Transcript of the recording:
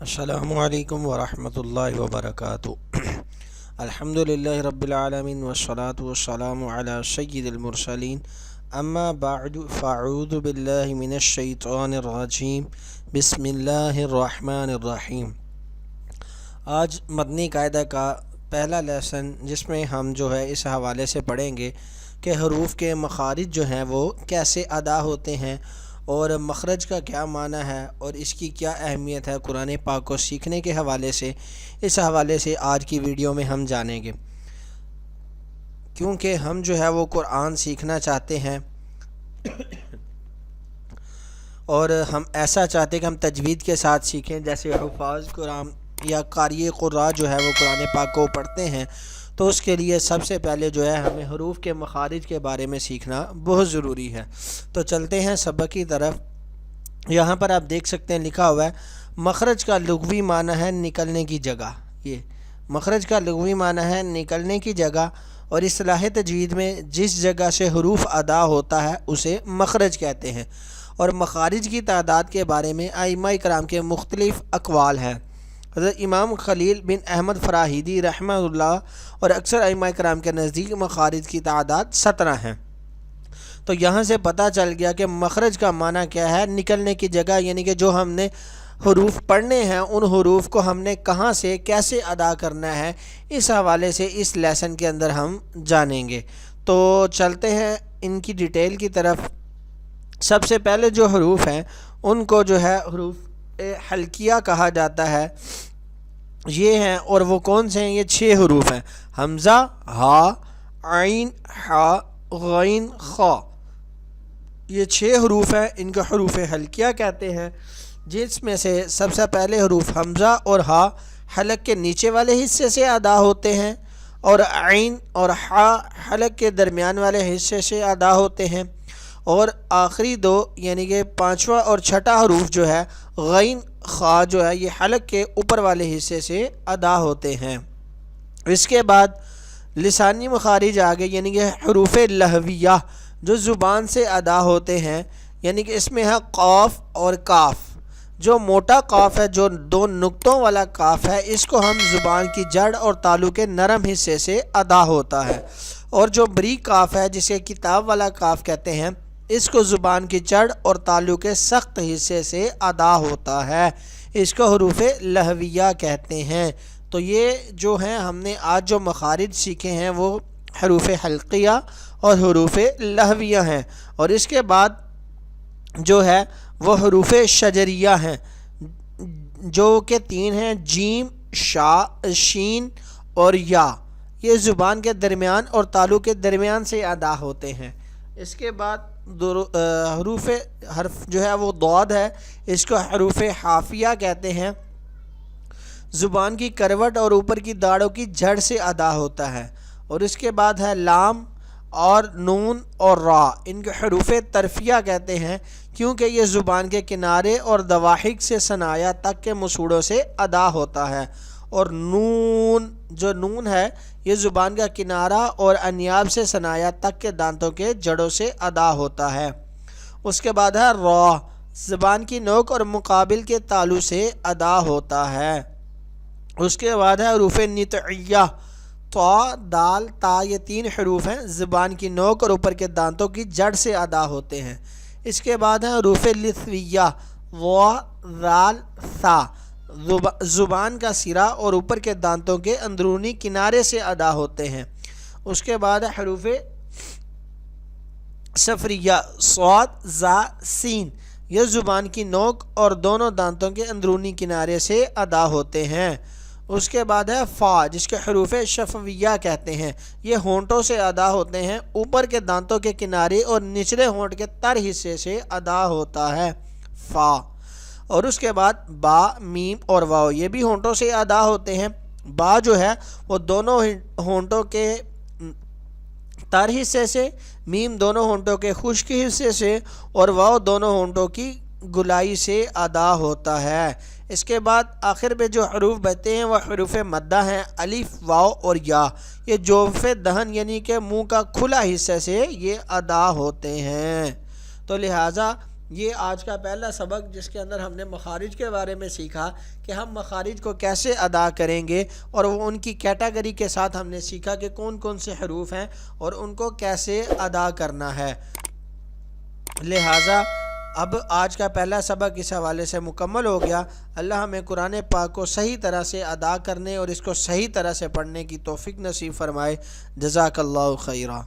السلام علیکم ورحمۃ اللہ وبرکاتہ۔ الحمدللہ رب العالمین والصلاة والسلام علی سید المرسلین، اما بعد فاعوذ باللہ من الشیطان الرجیم، بسم اللہ الرحمن الرحیم۔ آج مدنی قاعدہ کا پہلا لیسن جس میں ہم اس حوالے سے پڑھیں گے کہ حروف کے مخارج ہیں وہ کیسے ادا ہوتے ہیں اور مخرج کا کیا معنی ہے اور اس کی کیا اہمیت ہے قرآن پاک کو سیکھنے کے حوالے سے۔ اس حوالے سے آج کی ویڈیو میں ہم جانیں گے، کیونکہ ہم وہ قرآن سیکھنا چاہتے ہیں اور ہم ایسا چاہتے ہیں کہ ہم تجوید کے ساتھ سیکھیں، جیسے حفاظ قرآن یا قاری قراء وہ قرآن پاک کو پڑھتے ہیں، تو اس کے لیے سب سے پہلے ہمیں حروف کے مخارج کے بارے میں سیکھنا بہت ضروری ہے۔ تو چلتے ہیں سبق کی طرف۔ یہاں پر آپ دیکھ سکتے ہیں لکھا ہوا ہے مخرج کا لغوی معنی ہے نکلنے کی جگہ۔ یہ مخرج کا لغوی معنی ہے نکلنے کی جگہ، اور اصطلاح تجوید میں جس جگہ سے حروف ادا ہوتا ہے اسے مخرج کہتے ہیں۔ اور مخارج کی تعداد کے بارے میں ائمہ کرام کے مختلف اقوال ہیں۔ حضرت امام خلیل بن احمد فراہیدی رحمہ اللہ اور اکثر ائمہ کرام کے نزدیک مخارج کی تعداد 17 ہیں۔ تو یہاں سے پتہ چل گیا کہ مخرج کا معنی کیا ہے، نکلنے کی جگہ، یعنی کہ جو ہم نے حروف پڑھنے ہیں ان حروف کو ہم نے کہاں سے کیسے ادا کرنا ہے، اس حوالے سے اس لیسن کے اندر ہم جانیں گے۔ تو چلتے ہیں ان کی ڈیٹیل کی طرف۔ سب سے پہلے جو حروف ہیں ان کو حروف حلقیہ کہا جاتا ہے، یہ ہیں، اور وہ کون سے ہیں؟ یہ 6 حروف ہیں: حمزہ، ہا، عین، حا، غین، خا۔ یہ 6 حروف ہیں، ان کو حروف حلقیہ کہتے ہیں، جس میں سے سب سے پہلے حروف حمزہ اور ہا حلق کے نیچے والے حصے سے ادا ہوتے ہیں، اور عین اور حا حلق کے درمیان والے حصے سے ادا ہوتے ہیں، اور آخری 2 یعنی کہ 5واں اور 6واں حروف غین، خا یہ حلق کے اوپر والے حصے سے ادا ہوتے ہیں۔ اس کے بعد لسانی مخارج آگے، یعنی کہ حروف لہویہ جو زبان سے ادا ہوتے ہیں، یعنی کہ اس میں ہے قاف اور کاف۔ جو موٹا قاف ہے، جو 2 نقطوں والا کاف ہے، اس کو ہم زبان کی جڑ اور تالو کے نرم حصے سے ادا ہوتا ہے، اور جو بریک کاف ہے جسے کتاب والا کاف کہتے ہیں، اس کو زبان کی جڑ اور تالو کے سخت حصے سے ادا ہوتا ہے، اس کو حروف لہویہ کہتے ہیں۔ تو یہ ہیں ہم نے آج جو مخارج سیکھے ہیں وہ حروف حلقیہ اور حروف لہویہ ہیں، اور اس کے بعد وہ حروف شجریہ ہیں، جو کہ 3 ہیں: جیم، شا، شین اور یا۔ یہ زبان کے درمیان اور تالو کے درمیان سے ادا ہوتے ہیں۔ اس کے بعد حرف وہ ضاد ہے، اس کو حروف حافیہ کہتے ہیں، زبان کی کروٹ اور اوپر کی داڑوں کی جڑ سے ادا ہوتا ہے۔ اور اس کے بعد ہے لام اور نون اور را، ان کے حروف طرفیہ کہتے ہیں، کیونکہ یہ زبان کے کنارے اور دواحک سے ثنایا تک کے مسوڑوں سے ادا ہوتا ہے۔ اور نون ہے، یہ زبان کا کنارہ اور انیاب سے ثنایا تک کے دانتوں کے جڑوں سے ادا ہوتا ہے۔ اس کے بعد ہے را، زبان کی نوک اور مقابل کے تالو سے ادا ہوتا ہے۔ اس کے بعد ہے حروف نطعیہ، طا، دال، تا، یہ 3 حروف ہیں، زبان کی نوک اور اوپر کے دانتوں کی جڑ سے ادا ہوتے ہیں۔ اس کے بعد ہے حروف لثویہ، وا، ذال، ثا، زبان کا سرا اور اوپر کے دانتوں کے اندرونی کنارے سے ادا ہوتے ہیں۔ اس کے بعد حروف صفریہ، صاد، زا، سین، یہ زبان کی نوک اور دونوں دانتوں کے اندرونی کنارے سے ادا ہوتے ہیں۔ اس کے بعد ہے فا، جس کے حروف شفویہ کہتے ہیں، یہ ہونٹوں سے ادا ہوتے ہیں، اوپر کے دانتوں کے کنارے اور نچلے ہونٹ کے تر حصے سے ادا ہوتا ہے، فا۔ اور اس کے بعد با، میم اور واو، یہ بھی ہونٹوں سے ادا ہوتے ہیں۔ با وہ دونوں ہونٹوں کے تر حصے سے، میم دونوں ہونٹوں کے خشک حصے سے، اور واو دونوں ہونٹوں کی گلائی سے ادا ہوتا ہے۔ اس کے بعد آخر میں جو حروف بچتے ہیں وہ حروف مدہ ہیں، الف، واو اور یا، یہ جوف دہن یعنی کہ منہ کا کھلا حصہ سے یہ ادا ہوتے ہیں۔ تو لہٰذا یہ آج کا پہلا سبق جس کے اندر ہم نے مخارج کے بارے میں سیکھا کہ ہم مخارج کو کیسے ادا کریں گے، اور وہ ان کی کیٹیگری کے ساتھ ہم نے سیکھا کہ کون کون سے حروف ہیں اور ان کو کیسے ادا کرنا ہے۔ لہٰذا اب آج کا پہلا سبق اس حوالے سے مکمل ہو گیا۔ اللہ ہمیں قرآن پاک کو صحیح طرح سے ادا کرنے اور اس کو صحیح طرح سے پڑھنے کی توفیق نصیب فرمائے۔ جزاک اللہ خیرہ۔